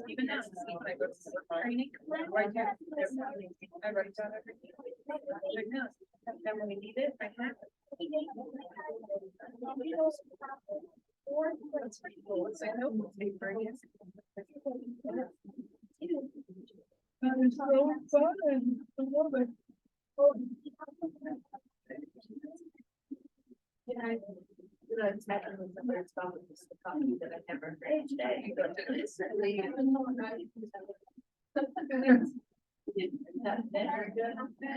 Even now, I go to the training, right there, I write down everything. Right now, then when we need it, I have it. That's pretty cool. It's like, no, it's for you. That is so fun. I love it. Yeah, it's better than the first one, which is the copy that I never read today. You go to this, that's better.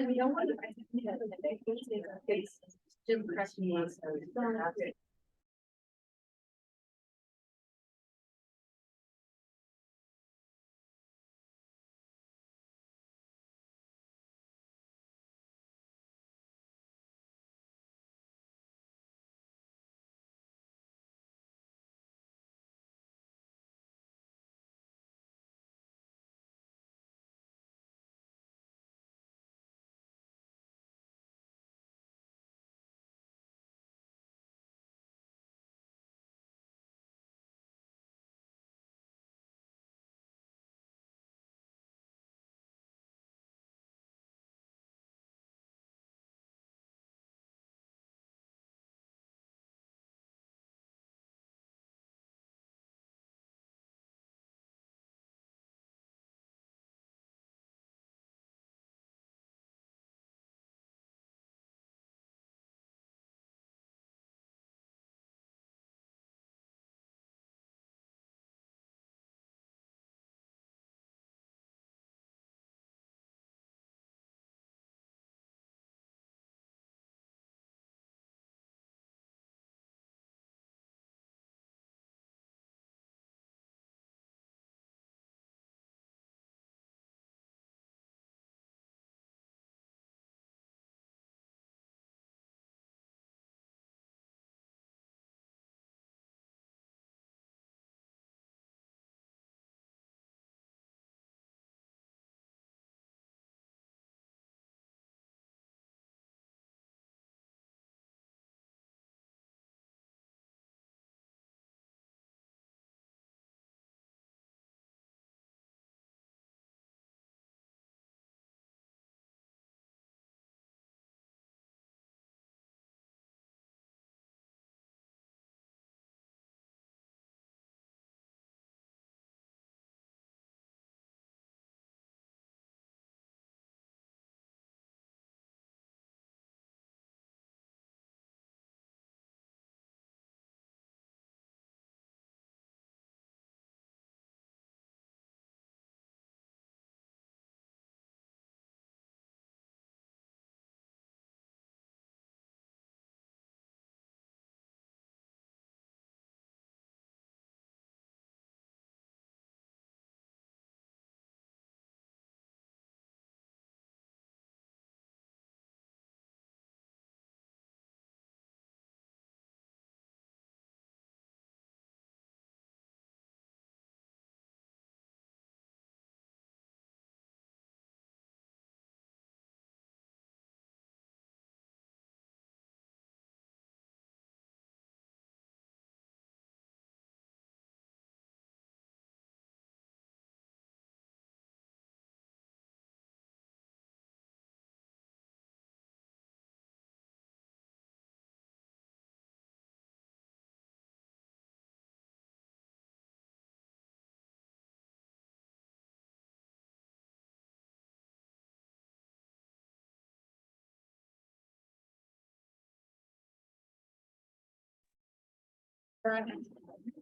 We don't want to. Jim Preston was.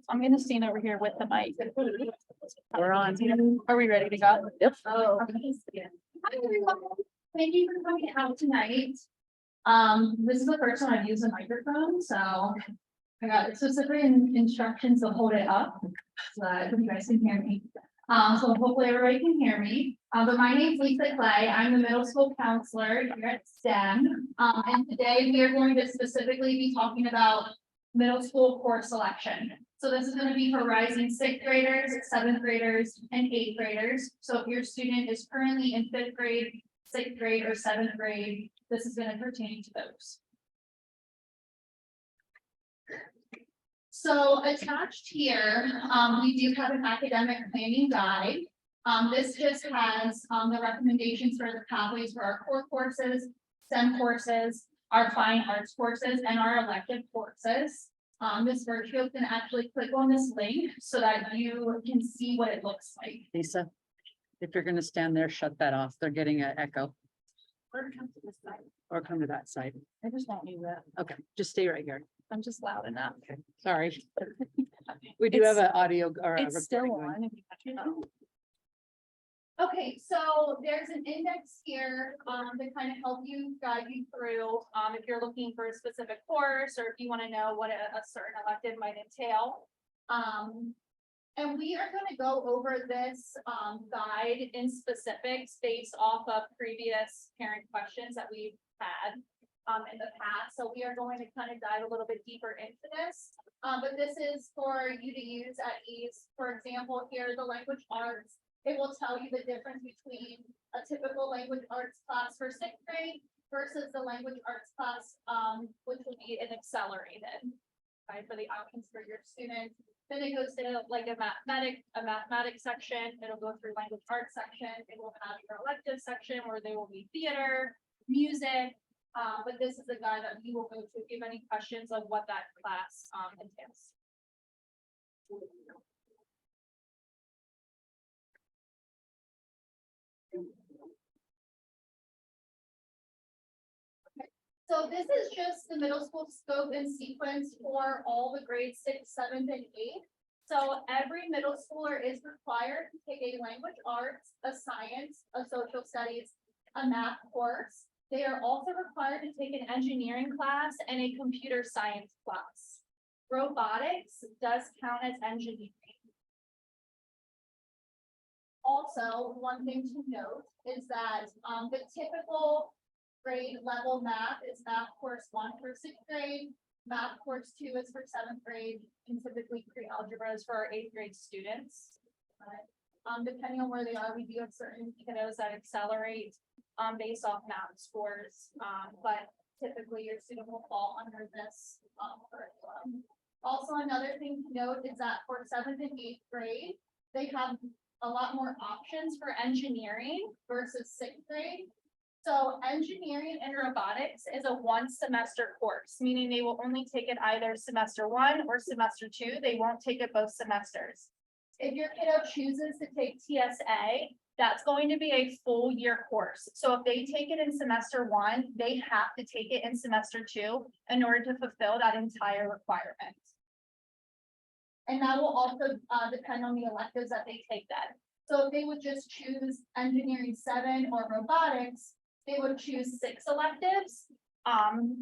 I'm gonna stand over here with the mic. We're on. Are we ready to go? Yep. Oh. Hi, everyone. Thank you for coming out tonight. This is the first time I've used a microphone, so I got specific instructions to hold it up so that you guys can hear me. So hopefully everybody can hear me. But my name is Lisa Clay. I'm the middle school counselor here at STEM. And today we are going to specifically be talking about middle school course selection. So this is going to be for rising sixth graders, seventh graders, and eighth graders. So if your student is currently in fifth grade, sixth grade, or seventh grade, this is going to pertain to those. So attached here, we do have an academic planning guide. This just has, the recommendations for the pathways for our core courses, STEM courses, our fine arts courses, and our elective courses. Ms. Virtue can actually click on this link so that you can see what it looks like. Lisa, if you're gonna stand there, shut that off. They're getting an echo Or come to this side. or come to that side. I just want you that. Okay, just stay right here. I'm just loud enough. Okay, sorry. We do have an audio or a It's still recording going. on. If you touch it. Okay, so there's an index here, to kind of help you guide you through, if you're looking for a specific course, or if you want to know what a certain elective might entail. And we are gonna go over this, guide in specifics based off of previous parent questions that we've had, in the past. So we are going to kind of dive a little bit deeper into this. But this is for you to use at ease. For example, here, the language arts. It will tell you the difference between a typical language arts class for sixth grade versus the language arts class, which would be an accelerated. Right, for the options for your students. Then it goes to like a mathematics section. It'll go through language arts section. It will have your elective section where there will be theater, music. But this is the guide that you will go to if you have any questions of what that class entails. So this is just the middle school scope and sequence for all the grades 6th, 7th, and 8th. So every middle schooler is required to take a language arts, a science, a social studies, a math course. They are also required to take an engineering class and a computer science class. Robotics does count as engineering. Also, one thing to note is that the typical grade level math is math course 1 for 6th grade, math course 2 is for 7th grade, and typically pre-algebra is for our 8th grade students. Depending on where they are, we do have certain kiddos that accelerate based off math scores, but typically your student will fall under this curriculum. Also, another thing to note is that for 7th and 8th grade, they have a lot more options for engineering versus 6th grade. So engineering and robotics is a 1 semester course, meaning they will only take it either semester 1 or semester 2. They won't take it both semesters. If your kiddo chooses to take TSA, that's going to be a full year course. So if they take it in semester 1, they have to take it in semester 2 in order to fulfill that entire requirement. And that will also depend on the electives that they take then. So if they would just choose engineering 7 or robotics, they would choose 6 electives.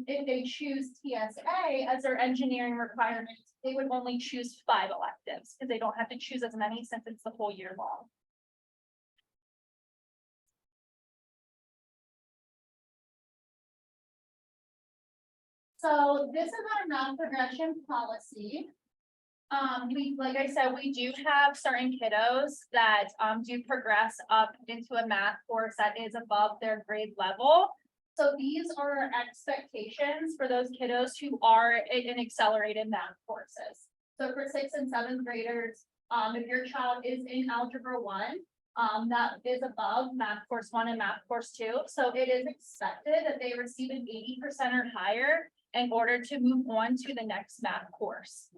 If they choose TSA as their engineering requirement, they would only choose 5 electives because they don't have to choose as many since it's the whole year long. So this is our math progression policy. Like I said, we do have certain kiddos that do progress up into a math course that is above their grade level. So these are our expectations for those kiddos who are in accelerated math courses. So for 6th and 7th graders, if your child is in Algebra 1, that is above Math Course 1 and Math Course 2. So it is expected that they receive an 80% or higher in order to move on to the next math course,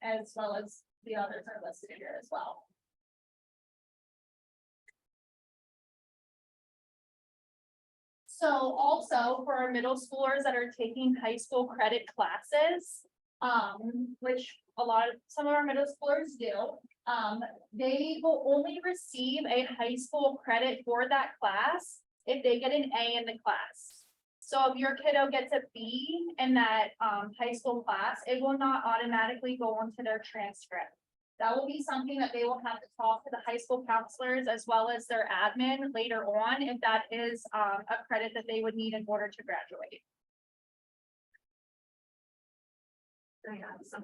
as well as the others are listed here as well. So also for our middle schoolers that are taking high school credit classes, which some of our middle schoolers do, they will only receive a high school credit for that class if they get an A in the class. So if your kiddo gets a B in that high school class, it will not automatically go onto their transcript. That will be something that they will have to talk to the high school counselors as well as their admin later on, if that is a credit that they would need in order to graduate.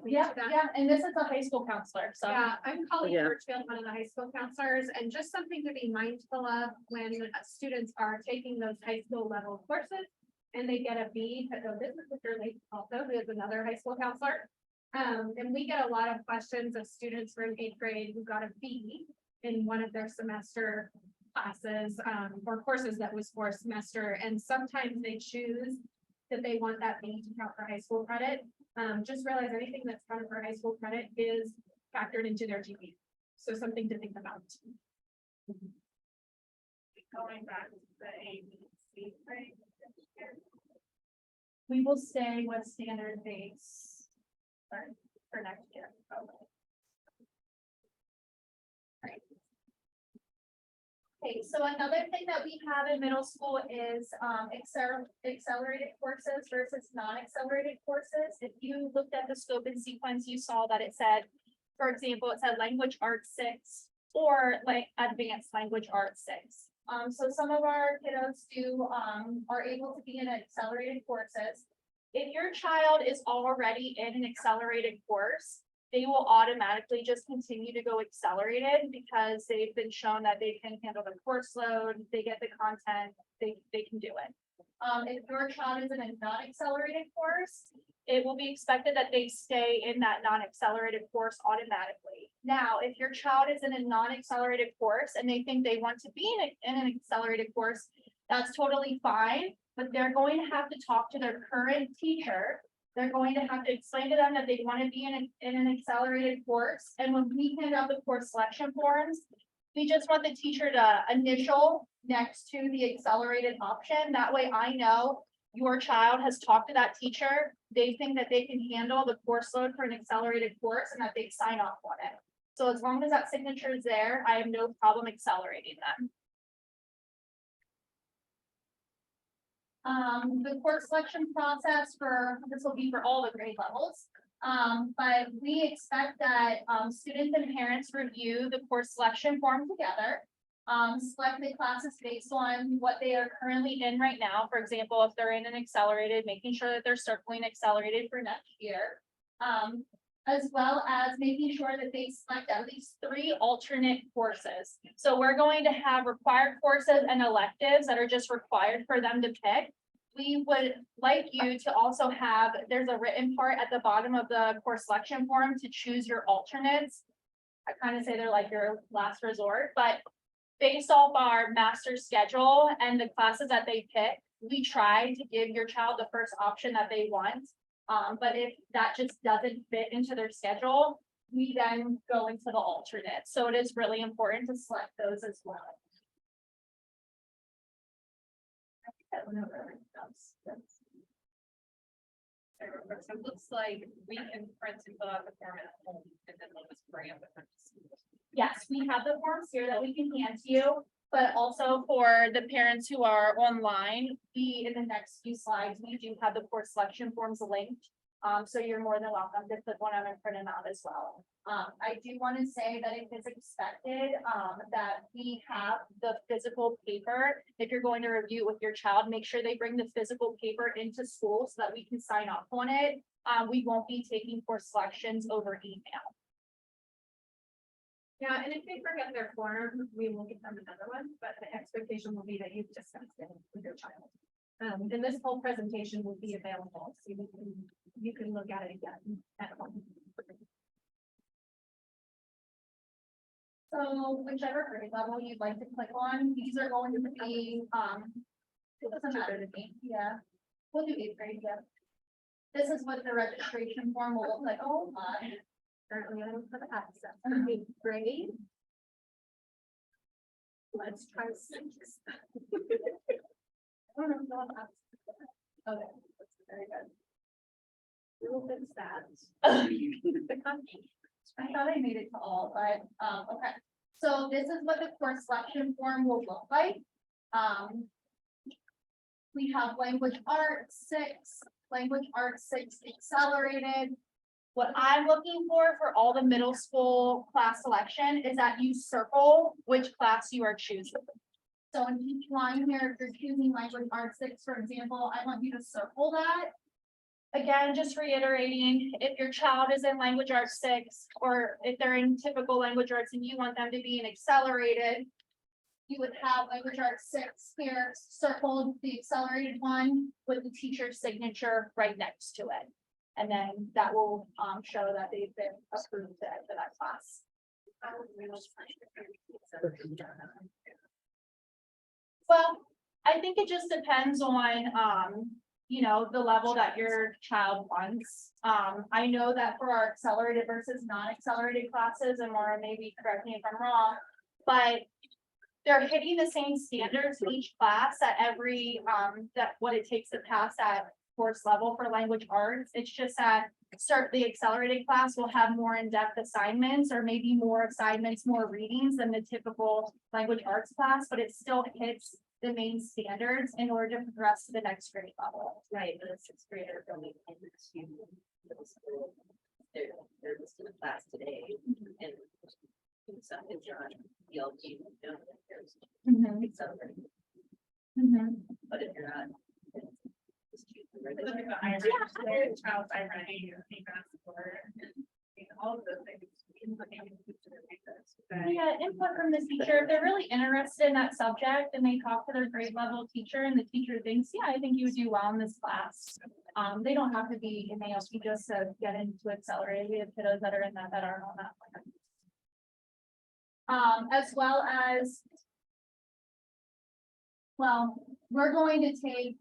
Yeah, and this is a high school counselor, so. Yeah, I'm Colleen Yeah. Birchfield, one of the high school counselors, and just something to be mindful of when students are taking those high school level courses. And they get a B, so this is Mr. Lake also, who is another high school counselor. And we get a lot of questions of students from 8th grade who got a B in one of their semester classes, or courses that was for a semester, and sometimes they choose that they want that B to count for high school credit. Just realize anything that's counted for high school credit is factored into their GPA. So something to think about. Going back to the A, B, C, right? We will stay with standard base for next year. Okay, so another thing that we have in middle school is accelerated courses versus non-accelerated courses. If you looked at the scope and sequence, you saw that it said, for example, it said language arts 6 or like advanced language arts 6. So some of our kiddos are able to be in accelerated courses. If your child is already in an accelerated course, they will automatically just continue to go accelerated because they've been shown that they can handle the course load, they get the content, they can do it. If your child is in a non-accelerated course, it will be expected that they stay in that non-accelerated course automatically. Now, if your child is in a non-accelerated course and they think they want to be in an accelerated course, that's totally fine, but they're going to have to talk to their current teacher. They're going to have to explain to them that they want to be in an accelerated course. And when we hand out the course selection forms, we just want the teacher to initial next to the accelerated option. That way I know your child has talked to that teacher. They think that they can handle the course load for an accelerated course and that they sign off on it. So as long as that signature is there, I have no problem accelerating them. The course selection process this will be for all the grade levels. But we expect that students and parents review the course selection form together. Select the classes based on what they are currently in right now. For example, if they're in an accelerated, making sure that they're circling accelerated for next year. As well as making sure that they select at least 3 alternate courses. So we're going to have required courses and electives that are just required for them to pick. We would like you to also have, there's a written part at the bottom of the course selection form to choose your alternates. I kind of say they're like your last resort, but based off our master schedule and the classes that they pick, we try to give your child the first option that they want. But if that just doesn't fit into their schedule, we then go into the alternate. So it is really important to select those as well. So it looks like we can print and fill out the form at home and then we'll just bring up the. Yes, we have the forms here that we can hand to you, but also for the parents who are online, in the next few slides, we do have the course selection forms linked. So you're more than welcome to put one on and print them out as well. I do want to say that it is expected that we have the physical paper. If you're going to review with your child, make sure they bring the physical paper into school so that we can sign off on it. We won't be taking course selections over email. Yeah, and if they forget their form, we will give them another one, but the expectation will be that you've discussed it with your child. And this whole presentation will be available, so you can look at it again at home. So whichever grade level you'd like to click on, these are going to be, it doesn't matter to me, yeah. We'll do 8th grade, yeah. This is what the registration form will look like. Oh my. Currently, I don't have access. 8th grade. Let's try 6. Okay, that's very good. We will fix that. I thought I made it to all, but, okay. So this is what the course selection form will look like. We have language arts 6, language arts 6 accelerated. What I'm looking for all the middle school class selection is that you circle which class you are choosing. So in each line here, if you're choosing language arts 6, for example, I want you to circle that. Again, just reiterating, if your child is in language arts 6, or if they're in typical language arts and you want them to be in accelerated, you would have language arts 6 here, circled the accelerated one with the teacher's signature right next to it. And then that will show that they've been approved to enter that class. Well, I think it just depends on, you know, the level that your child wants. I know that for our accelerated versus non-accelerated classes, and Maura, maybe correct me if I'm wrong, but they're hitting the same standards in each class at every, that what it takes to pass that course level for language arts. It's just that the accelerated class will have more in-depth assignments or maybe more assignments, more readings than the typical language arts class, but it still hits the main standards in order to progress to the next grade level. Right, but a sixth grader going into middle school, they're just in a class today and some is on ELG, there's Mhm, accelerating, mhm. but if you're not. just choose the regular. Child's irony, all of those things. Yeah, input from the teacher, if they're really interested in that subject and they talk to their grade level teacher and the teacher thinks, yeah, I think you would do well in this class. They don't have to be in ALP just to get into accelerated. We have kiddos that are in that aren't on that plan. As well as. Well, we're going to take,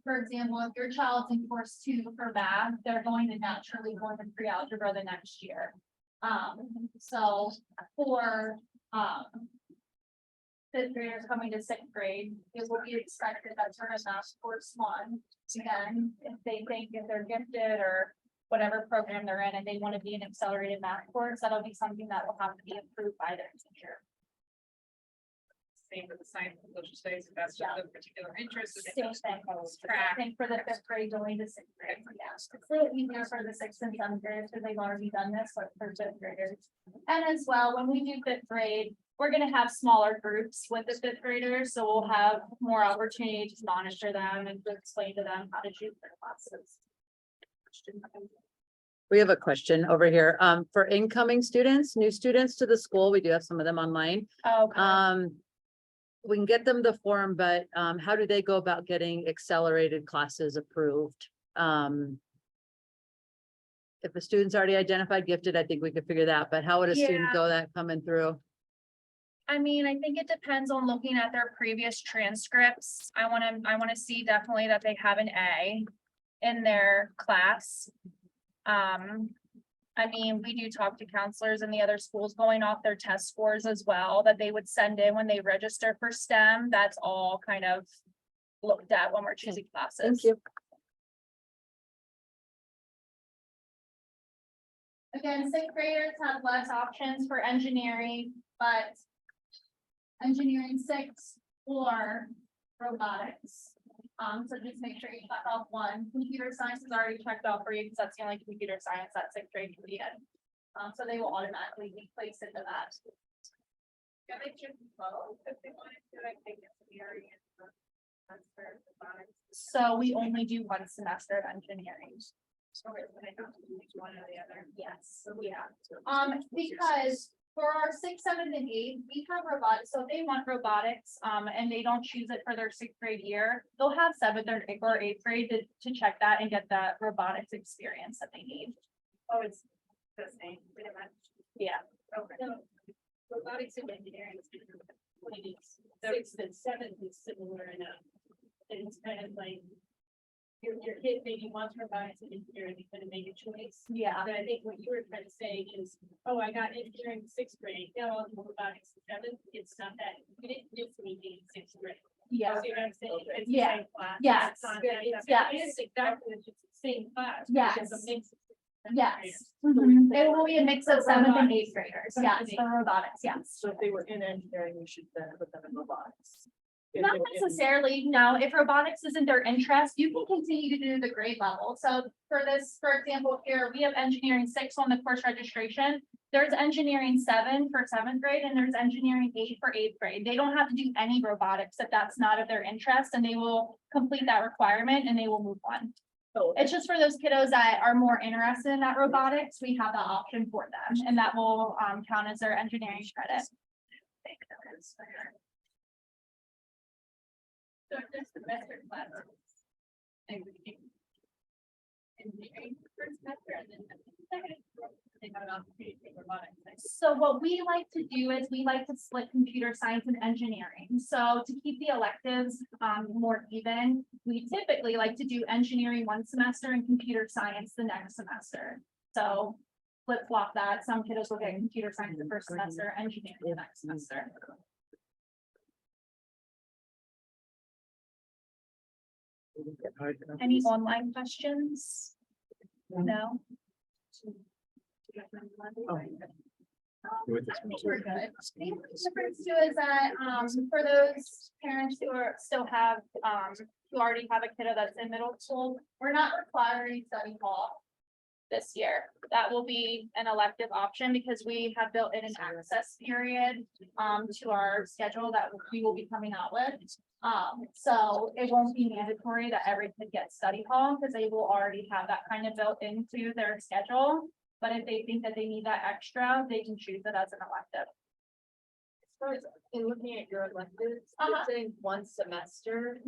for example, if your child's in course 2 for math, they're going to naturally go into pre-algebra the next year. So for, fifth graders coming to 6th grade, it will be expected that turn in math course 1. Again, if they think if they're gifted or whatever program they're in and they want to be an accelerated math course, that'll be something that will have to be approved by their teacher. Same with the science and social studies, if that's Yeah. just a particular interest. Same thing. I think for the 5th grade going to 6th grade, yeah, it's a little easier for the 6th and 7th graders because they've already done this, but for 5th graders. And as well, when we do 5th grade, we're gonna have smaller groups with the 5th graders, so we'll have more opportunity to monitor them and to explain to them how to choose their classes. We have a question over here. For incoming students, new students to the school, we do have some of them online. Okay. We can get them the form, but how do they go about getting accelerated classes approved? If a student's already identified gifted, I think we could figure that, but how would a student Yeah. go that coming through? I mean, I think it depends on looking at their previous transcripts. I wanna see definitely that they have an A in their class. I mean, we do talk to counselors in the other schools going off their test scores as well, that they would send in when they register for STEM. That's all kind of looked at when we're choosing classes. Thank you. Again, 6th graders have less options for engineering, but engineering 6 or robotics. So just make sure you check off one. Computer science is already checked off for you because that's the only computer science that 6th grade can be in. So they will automatically be placed into that. Yeah, they should both if they wanted to, I think it's the area. So we only do one semester of engineering. So it's one or the other. Yes, yeah. Because for our 6th, 7th, and 8th, we have robotics, so if they want robotics, and they don't choose it for their 6th grade year, they'll have 7th or 8th grade to check that and get that robotics experience that they need. Oh, it's the same, pretty much. Yeah. Okay. Robotics and engineering. Sixth and seventh is similar enough. And it's kind of like. Your kid maybe wants robotics and engineering, you're gonna make a choice. Yeah, But I think what you were trying to say is, oh, I got engineering in 6th grade, now I'll do robotics in 7th. It's not that, you didn't miss anything in 6th grade. yeah, See what I'm saying? It's the Yeah. same class. Yes. It's not that- it's- Yes. It's exactly, it's just the same class. but Yes. it's a mix of yes. Mhm. It will be a mix of 7th and 8th graders, yes, for robotics, yes. So if they were in engineering, we should then put them in robotics. If Not they were in- necessarily, no, if robotics isn't their interest, you can continue to do the grade level. So for this, for example, here, we have engineering 6 on the course registration. There's engineering 7 for 7th grade and there's engineering 8 for 8th grade. They don't have to do any robotics if that's not of their interest, and they will complete that requirement and they will move on. Oh, It's just for those kiddos that are more interested in that robotics, we have that option for them, and that will count as their engineering credit. So if there's semester classes. And we can- engineering first semester and then second. They have an opportunity to take robotics. So what we like to do is we like to split computer science and engineering. So to keep the electives more even, we typically like to do engineering one semester and computer science the next semester. So flip flop that. Some kiddos will get computer science the first semester, engineering the next semester. Any online questions? No? We're good. I think the difference too is that, for those parents who are still have, who already have a kiddo that's in middle school, we're not requiring study hall this year. That will be an elective option because we have built in an access period, to our schedule that we will be coming out with. So it won't be mandatory that every kid gets study hall because they will already have that kind of built into their schedule. But if they think that they need that extra, they can choose it as an elective. As far as in looking at your electives, Uh-huh. it's in one semester.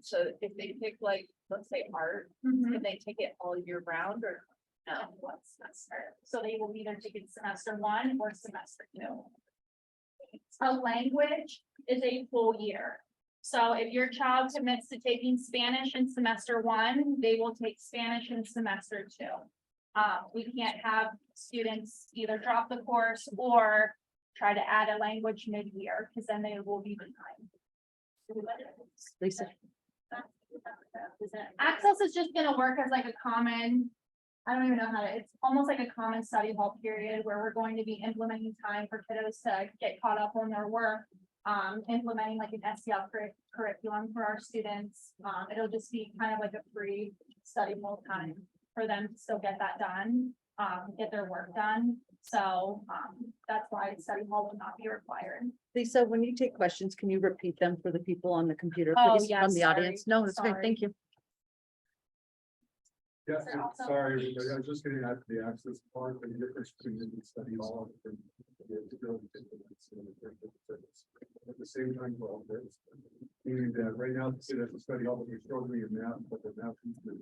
So if they pick like, let's say art, can they take it all year round or? No, one semester. So they will either take it semester one or semester two. A language is a full year. So if your child commits to taking Spanish in semester one, they will take Spanish in semester two. We can't have students either drop the course or try to add a language mid-year, because then they will be behind. Lisa, Access is just gonna work as like a common, I don't even know how to, it's almost like a common study hall period where we're going to be implementing time for kiddos to get caught up on their work. Implementing like an SEL curriculum for our students. It'll just be kind of like a free study hall time for them to still get that done, get their work done. So, that's why study hall will not be required. Lisa, when you take questions, can you repeat them for the people on the computer, Oh, please, yeah, from the sorry, audience? No, that's okay, sorry. thank you. Yeah, Is there also- sorry, everybody, I was just getting at the access part, and the difference between the study hall and the ability to implement some of the things. At the same time, well, there's, meaning that right now, the students study all, but they're struggling in math, but they're not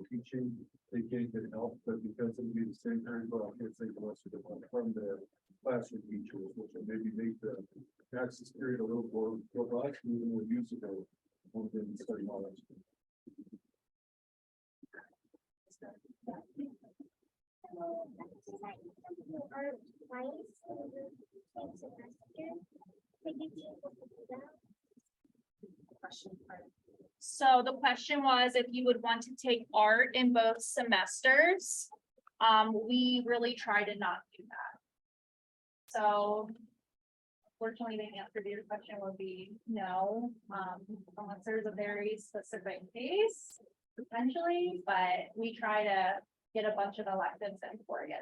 teaching, they can't get help, but because it'll be the same time, well, I can't say the rest of the one from the classroom teachers, which will maybe make the access period a little more robust, and more usable within the study hall. So the question was if you would want to take art in both semesters. We really try to not do that. So. Fortunately, the answer to your question would be no, unless there's a very specific case, potentially, but we try to get a bunch of electives in for you.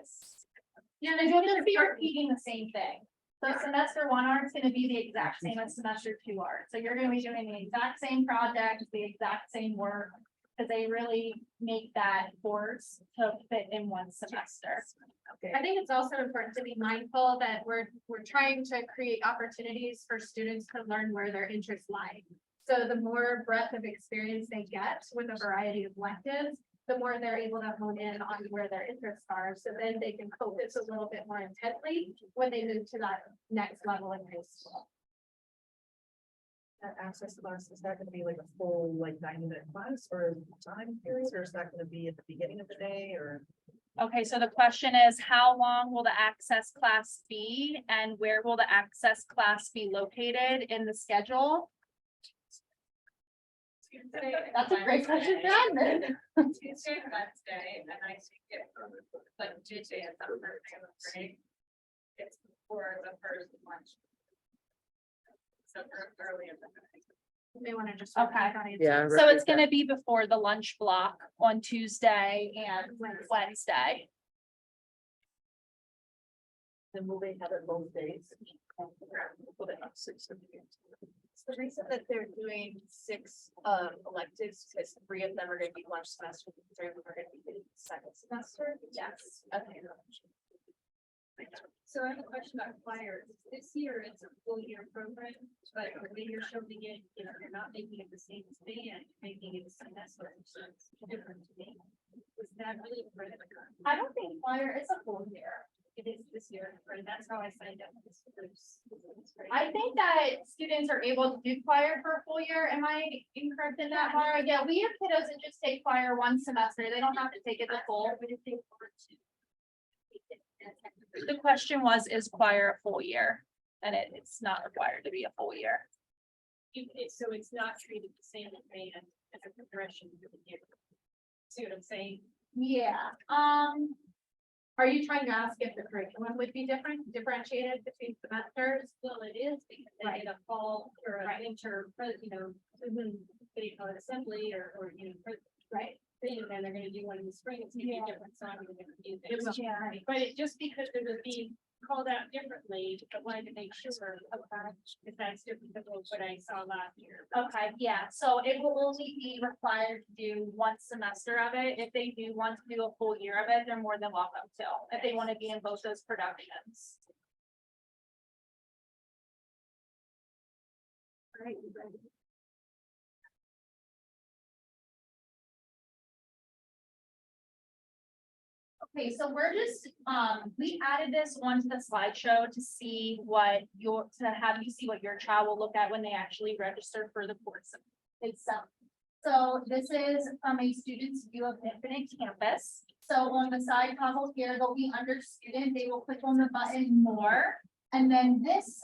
Yeah, and you'll just be repeating the same thing. So semester one art's gonna be the exact same as semester two art. So you're gonna be doing the exact same project, the exact same work. Cause they really make that course to fit in one semester. I think it's also important to be mindful that we're trying to create opportunities for students to learn where their interests lie. So the more breadth of experience they get with a variety of electives, the more they're able to hone in on where their interests are. So then they can focus a little bit more intently when they move to that next level in high school. That access class, is that gonna be like a full, like 90-minute class or time period, or is that gonna be at the beginning of the day or? Okay, so the question is, how long will the access class be and where will the access class be located in the schedule? That's a great question, Brandon. Tuesday, Wednesday, and I think it, like Tuesday and Thursday, right? It's for the first lunch. So early in the morning. You may want to just. Okay. Yeah. So it's gonna be before the lunch block on Tuesday and Wednesday. Then will they have it both days? The reason that they're doing 6 electives, because 3 of them are gonna be lunch semester, 3 of them are gonna be second semester. Yes. Okay. So I have a question about choir. This year, it's a full year program, but the way you're showing it, you know, you're not making it the same as band, you're making it a semester, so it's different to me. Was that really critical? I don't think choir is a full year. It is this year, right? That's how I signed up. I think that students are able to do choir for a full year. Am I incorrect in that, Mara? Yeah, we have kiddos that just take choir one semester. They don't have to take it the full. The question was, is choir a full year? And it's not required to be a full year. So it's not treated the same as band as a progression for the year. See what I'm saying? Yeah, are you trying to ask if the curriculum would be differentiated between semesters? Well, it is because they get a fall or a winter, you know, they call it assembly or, you know, Right. thing, and then they're gonna do one in the spring, it's gonna be different, so I'm gonna confuse It was- it. But it, just because it was being called out differently, I wanted to make sure if that's different than what I saw last year. Okay, yeah, so it will only be required to do one semester of it. If they do want to do a full year of it, they're more than welcome to, if they want to be in both those productions. Okay, so we're just, we added this onto the slideshow to see to have you see what your child will look at when they actually register for the course itself. So this is from a student's view of Infinite Campus. So on the side toggle here, they'll be under student, they will click on the button more. And then this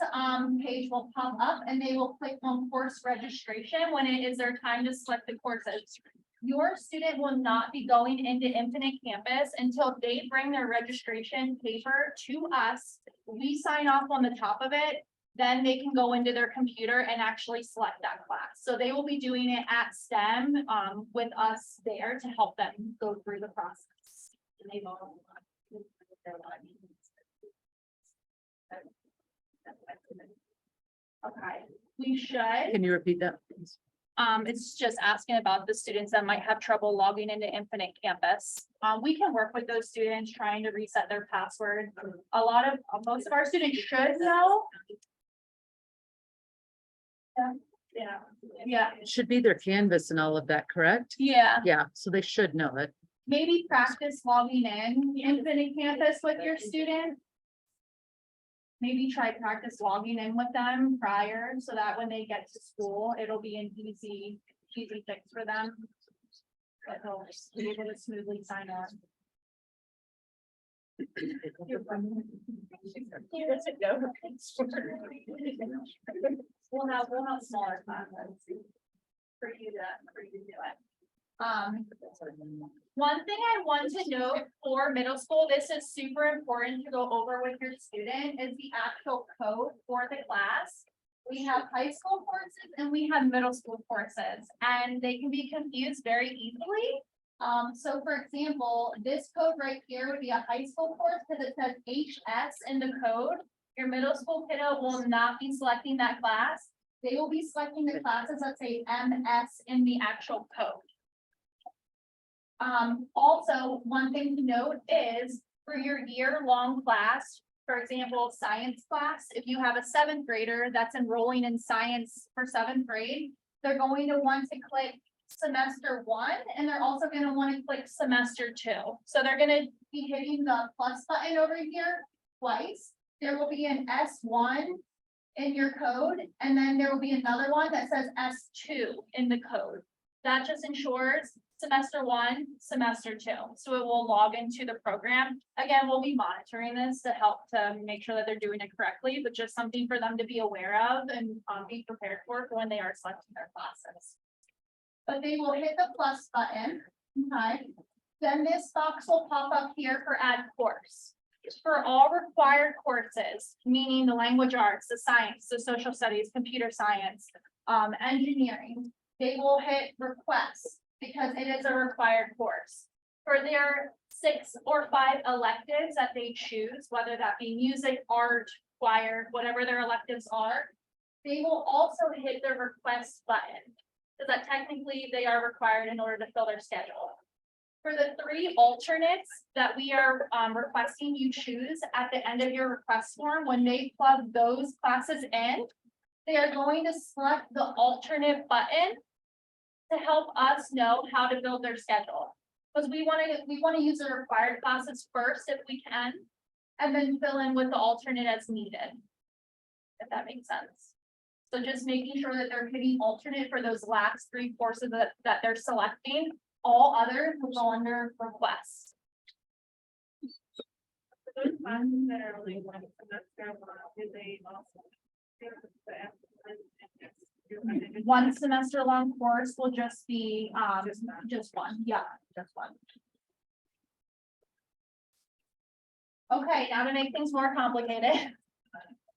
page will pop up and they will click on course registration when it is their time to select the courses. Your student will not be going into Infinite Campus until they bring their registration paper to us. We sign off on the top of it, then they can go into their computer and actually select that class. So they will be doing it at STEM with us there to help them go through the process. And they've all. Okay, we should. Can you repeat that, please? It's just asking about the students that might have trouble logging into Infinite Campus. We can work with those students trying to reset their password. Most of our students should know. Yeah, It should be their Canvas and all of that, correct? yeah. Yeah, so they should know it. Maybe practice logging in Infinite Campus with your student. Maybe try practice logging in with them prior, so that when they get to school, it'll be an easy fix for them. But they'll be able to smoothly sign on. We'll have smaller classes. For you to do it. One thing I want to note for middle school, this is super important to go over with your student, is the actual code for the class. We have high school courses and we have middle school courses, and they can be confused very easily. So for example, this code right here would be a high school course because it says HS in the code. Your middle school kiddo will not be selecting that class. They will be selecting the classes that say MS in the actual code. Also, one thing to note is for your year-long class, for example, science class, if you have a 7th grader that's enrolling in science for 7th grade, they're going to want to click semester 1, and they're also going to want to click semester 2. So they're going to be hitting the plus button over here twice. There will be an S1 in your code, and then there will be another one that says S2 in the code. That just ensures semester 1, semester 2. So it will log into the program. Again, we'll be monitoring this to help to make sure that they're doing it correctly, but just something for them to be aware of and be prepared for when they are selecting their classes. But they will hit the plus button, okay? Then this box will pop up here for add course. For all required courses, meaning the language arts, the science, the social studies, computer science, engineering, they will hit request because it is a required course. For their 6 or 5 electives that they choose, whether that be music, art, choir, whatever their electives are, they will also hit the request button. Because that technically they are required in order to fill their schedule. For the 3 alternates that we are requesting you choose at the end of your request form, when they plug those classes in, they are going to select the alternate button to help us know how to build their schedule. Because we want to use the required classes first if we can, and then fill in with the alternate as needed. If that makes sense. So just making sure that they're hitting alternate for those last 3 courses that they're selecting. All others will go under request. Those classes that are only one semester long, do they also? One semester long course will just be, just one, yeah, just one. Okay, now to make things more complicated.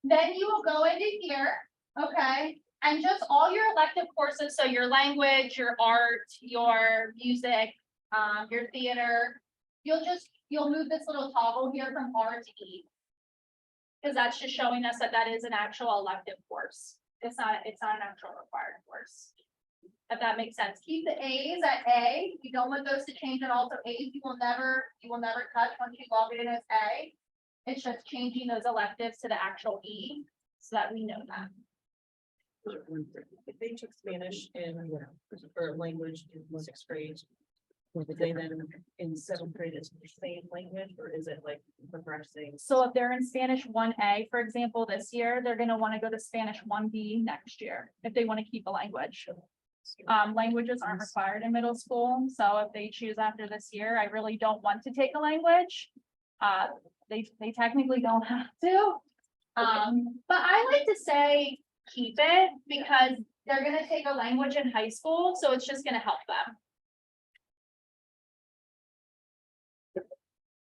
Then you will go into here, okay, and just all your elective courses, so your language, your art, your music, your theater. You'll move this little toggle here from R to E. Because that's just showing us that that is an actual elective course. It's not an actual required course. If that makes sense. Keep the A's at A. You don't want those to change at all. So A's you will never touch once you log it in as A. It's just changing those electives to the actual E so that we know that. If they took Spanish in, or language in 6th grade, would they then in 7th grade it's the same language, or is it like progressing? So if they're in Spanish 1A, for example, this year, they're gonna want to go to Spanish 1B next year, if they want to keep a language. Languages aren't required in middle school, so if they choose after this year, I really don't want to take a language. They technically don't have to. But I like to say keep it because they're gonna take a language in high school, so it's just gonna help them.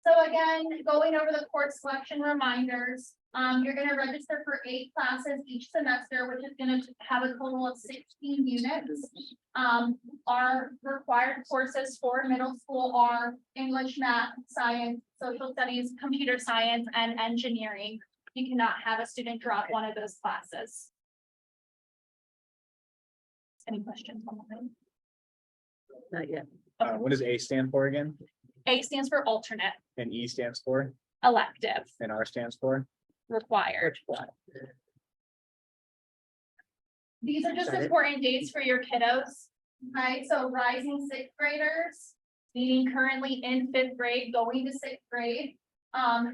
So again, going over the course selection reminders, you're gonna register for 8 classes each semester, which is gonna have a total of 16 units. Our required courses for middle school are English, math, science, social studies, computer science, and engineering. You cannot have a student drop one of those classes. Any questions on that? Not yet. What does A stand for again? A stands for alternate, And E stands for, elective, and R stands for? required. These are just Got it. important dates for your kiddos. Okay, so rising 6th graders, meaning currently in 5th grade, going to 6th grade.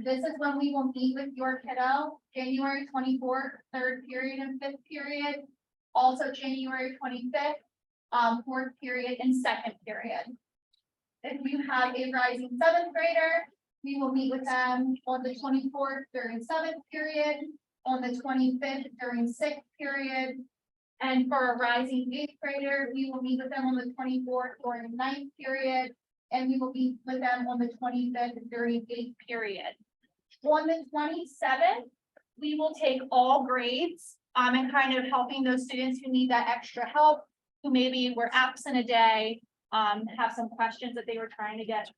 This is when we will meet with your kiddo, January 24th, 3rd period and 5th period. Also January 25th, 4th period and 2nd period. If you have a rising 7th grader, we will meet with them on the 24th during 7th period, on the 25th during 6th period. And for a rising 8th grader, we will meet with them on the 24th during 9th period. And we will meet with them on the 25th during 8th period. On the 27th, we will take all grades, and kind of helping those students who need that extra help, who maybe were absent a day, have some questions that they were trying to get,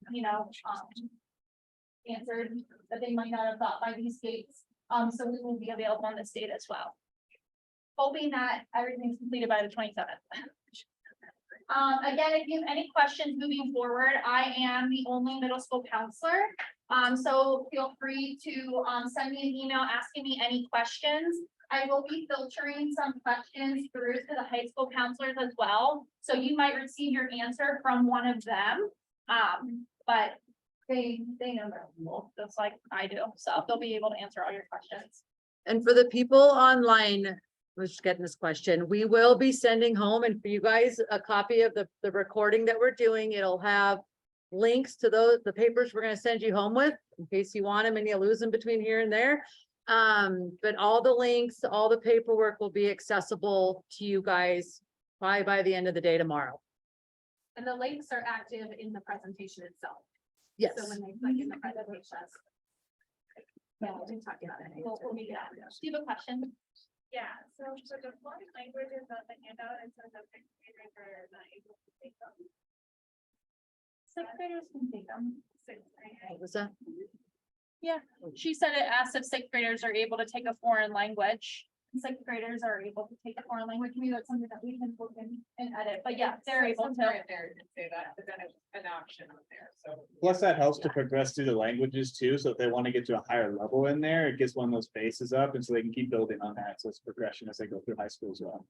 answered that they might not have thought by these dates. So we will be available on this date as well. Hoping that everything's completed by the 27th. Again, if you have any questions moving forward, I am the only middle school counselor. So feel free to send me an email asking me any questions. I will be filtering some questions through to the high school counselors as well. So you might receive your answer from one of them. But they know their role, just like I do. So they'll be able to answer all your questions. And for the people online, was just getting this question, we will be sending home and for you guys, a copy of the recording that we're doing. It'll have links to the papers we're gonna send you home with, in case you want them and you lose them between here and there. But all the links, all the paperwork will be accessible to you guys by the end of the day tomorrow. And the links are active in the presentation itself. Yes. So when they click in the presentation. Yeah, we'll talk about it. We'll make it out. Do you have a question? Yeah, so the foreign languages on the handout, it says that 6th graders are not able to take them. 6th graders can take them. 6th grade. What was that? Yeah, she said it asked if 6th graders are able to take a foreign language. sixth graders are able to take a foreign language, maybe that's something that we can look and edit, but yeah, they're able to. There to say that, but then it's an option on there, so. Plus that helps to progress through the languages too, so if they want to get to a higher level in there, it gets one of those bases up, and so they can keep building on that, so it's progression as they go through high school as well.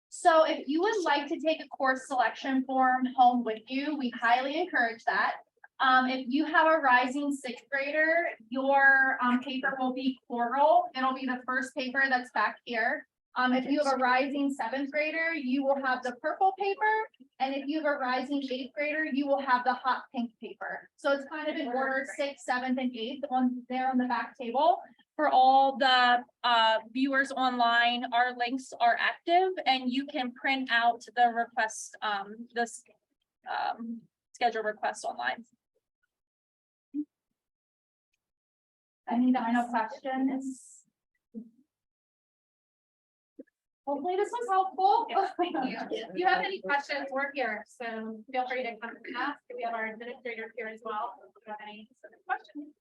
So if you would like to take a course selection form home with you, we highly encourage that. If you have a rising sixth grader, your paper will be choral. It'll be the first paper that's back here. If you have a rising seventh grader, you will have the purple paper. And if you have a rising eighth grader, you will have the hot pink paper. So it's kind of in order, sixth, seventh, and eighth on there on the back table. For all the viewers online, our links are active and you can print out the request, this schedule request online. Any final questions? Hopefully this was helpful. Thank you. If you have any questions, we're here, so feel free to come and ask. We have our administrator here as well. If you have any questions.